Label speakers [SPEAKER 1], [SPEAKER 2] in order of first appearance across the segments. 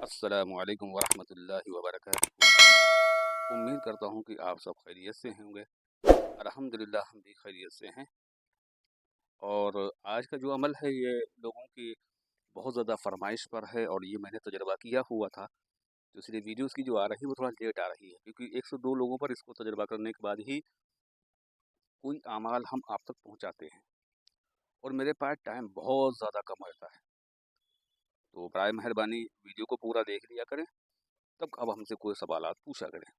[SPEAKER 1] अस्सलामु अलैकुम वरहमतुल्लाहि वबरकातुहू। उम्मीद करता हूँ कि आप सब खैरियत से होंगे। अल्हम्दुलिल्लाह हम भी खैरियत से हैं। और आज का जो अमल है ये लोगों की बहुत ज़्यादा फरमाइश पर है और ये मैंने तजर्बा किया हुआ था, तो इसलिए वीडियोज़ की जो आ रही है वो थोड़ा लेट आ रही है, क्योंकि 102 लोगों पर इसको तजर्बा करने के बाद ही कोई अमाल हम आप तक पहुँचाते हैं और मेरे पास टाइम बहुत ज़्यादा कम रहता है। तो बराए मेहरबानी वीडियो को पूरा देख लिया करें, तब अब हमसे कोई सवालात पूछा करें।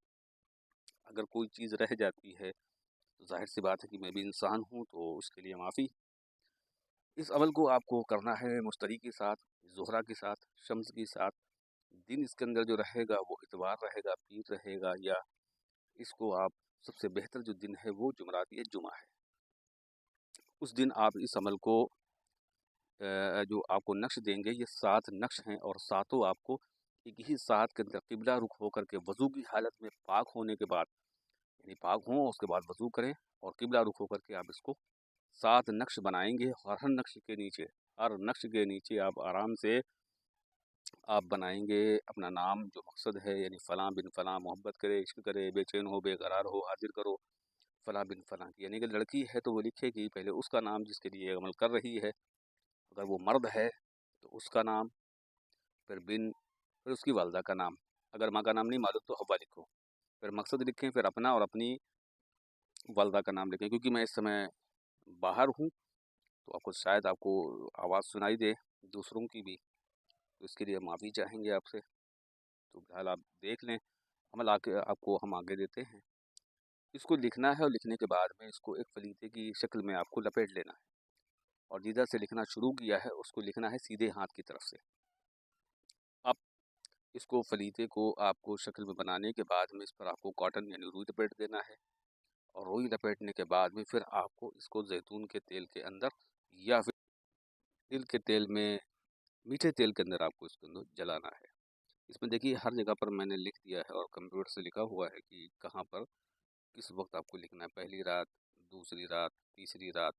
[SPEAKER 1] अगर कोई चीज़ रह जाती है तो ज़ाहिर सी बात है कि मैं भी इंसान हूँ, तो उसके लिए माफ़ी। इस अमल को आपको करना है मुश्तरी के साथ, ज़ोहरा के साथ, शम्स के साथ। दिन इसके अंदर जो रहेगा वो इतवार रहेगा, पीर रहेगा, या इसको आप सबसे बेहतर जो दिन है वो जुमरात या जुमा है। उस दिन आप इस अमल को जो आपको नक्श देंगे ये 7 नक्श हैं और सातों आपको एक ही साथ के अंदर किबला रुख होकर के वज़ू की हालत में पाक होने के बाद, यानी पाक हों उसके बाद वज़ू करें और किबला रुख होकर के आप इसको 7 नक्श बनाएंगे। और हर नक्श के नीचे आप आराम से आप बनाएंगे अपना नाम, जो मकसद है, यानी फ़लाँ बिन फ़लाँ मोहब्बत करे, इश्क करे, बेचैन हो, बेकरार हो, हाजिर करो फ़लाँ बिन फ़लाँ की। यानी कि लड़की है तो वो लिखेगी पहले उसका नाम जिसके लिए अमल कर रही है, अगर वो मर्द है तो उसका नाम, फिर उसकी वालदा का नाम, अगर माँ का नाम नहीं मालूम तो हव्वा लिखो, फिर मकसद लिखें, फिर अपना और अपनी वालदा का नाम लिखें। क्योंकि मैं इस समय बाहर हूँ तो आपको आवाज़ सुनाई दे दूसरों की भी, तो इसके लिए माफ़ी चाहेंगे आपसे। तो फिलहाल आप देख लें, अमल आके आपको हम आगे देते हैं। इसको लिखना है और लिखने के बाद में इसको एक फलीते की शक्ल में आपको लपेट लेना है और जिधर से लिखना शुरू किया है उसको लिखना है सीधे हाथ की तरफ से। अब इसको फलीते को आपको शक्ल में बनाने के बाद में इस पर आपको कॉटन यानी रुई लपेट देना है और रुई लपेटने के बाद में फिर आपको इसको जैतून के तेल के अंदर या फिर तिल के तेल में, मीठे तेल के अंदर आपको इसके अंदर जलाना है। इसमें देखिए हर जगह पर मैंने लिख दिया है और कंप्यूटर से लिखा हुआ है कि कहाँ पर किस वक्त आपको लिखना है, पहली रात, दूसरी रात, तीसरी रात।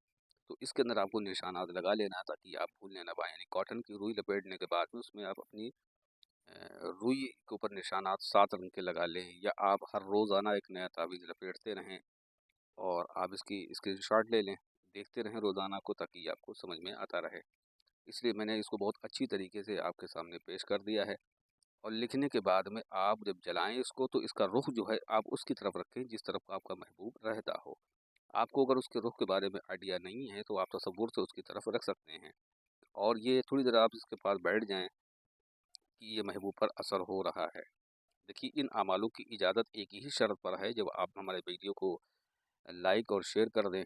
[SPEAKER 1] तो इसके अंदर आपको निशानात लगा लेना है ताकि आप भूलने ना पाएँ। यानी कॉटन की रुई लपेटने के बाद में उसमें आप अपनी रुई के ऊपर निशानात 7 रंग के लगा लें, या आप हर रोज़ाना एक नया तावीज़ लपेटते रहें और आप इसकी स्क्रीनशॉट ले लें, देखते रहें रोज़ाना को, ताकि आपको समझ में आता रहे। इसलिए मैंने इसको बहुत अच्छी तरीके से आपके सामने पेश कर दिया है। और लिखने के बाद में आप जब जलाएं इसको तो इसका रुख जो है आप उसकी तरफ रखें जिस तरफ आपका महबूब रहता हो। आपको अगर उसके रुख के बारे में आइडिया नहीं है तो आप तसव्वुर से उसकी तरफ रख सकते हैं और ये थोड़ी देर आप इसके पास बैठ जाएं कि ये महबूब पर असर हो रहा है। देखिए इन अमालों की इजाज़त एक ही शर्त पर है, जब आप हमारे वीडियो को लाइक और शेयर कर दें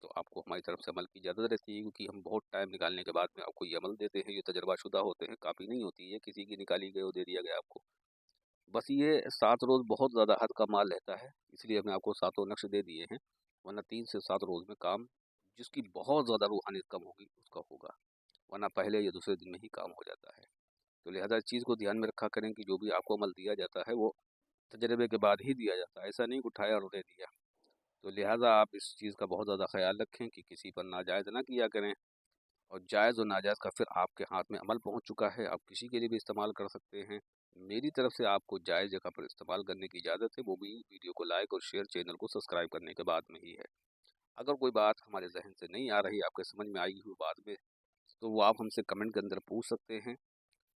[SPEAKER 1] तो आपको हमारी तरफ से अमल की इजाज़त रहती है। क्योंकि हम बहुत टाइम निकालने के बाद में आपको ये अमल देते हैं, ये तजर्बाशुदा होते हैं, काफ़ी नहीं होती है किसी की निकाली गई और दे दिया गया आपको। बस ये 7 रोज़ बहुत ज़्यादा हद का माल रहता है, इसलिए हमने आपको सातों नक्श दे दिए हैं, वरना 3 से 7 रोज़ में काम, जिसकी बहुत ज़्यादा रूहानियत कम होगी उसका होगा, वरना पहले या दूसरे दिन में ही काम हो जाता है। तो लिहाजा इस चीज़ को ध्यान में रखा करें कि जो भी आपको अमल दिया जाता है वो तजर्बे के बाद ही दिया जाता है, ऐसा नहीं कि उठाया और उन्हें दिया। तो लिहाजा आप इस चीज़ का बहुत ज़्यादा ख्याल रखें कि किसी पर नाजायज़ ना किया करें, और जायज़ और नाजायज़ का फिर आपके हाथ में अमल पहुंच चुका है, आप किसी के लिए भी इस्तेमाल कर सकते हैं। मेरी तरफ से आपको जायज़ जगह पर इस्तेमाल करने की इजाज़त है, वो भी वीडियो को लाइक और शेयर, चैनल को सब्सक्राइब करने के बाद में ही है। अगर कोई बात हमारे जहन से नहीं आ रही, आपके समझ में आई हुई बाद में, तो वो आप हमसे कमेंट के अंदर पूछ सकते हैं।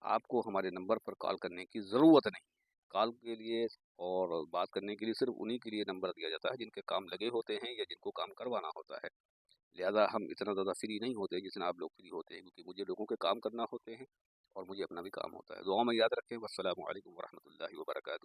[SPEAKER 1] आपको हमारे नंबर पर कॉल करने की ज़रूरत नहीं। कॉल के लिए और बात करने के लिए सिर्फ उन्हीं के लिए नंबर दिया जाता है जिनके काम लगे होते हैं या जिनको काम करवाना होता है। लिहाजा हम इतना ज़्यादा फ्री नहीं होते जितना आप लोग फ्री होते हैं, क्योंकि मुझे लोगों के काम करना होते हैं और मुझे अपना भी काम होता है। दुआ में याद रखें। वस्सलामु अलैकुम वरहमतुल्लाहि वबरकातुहू।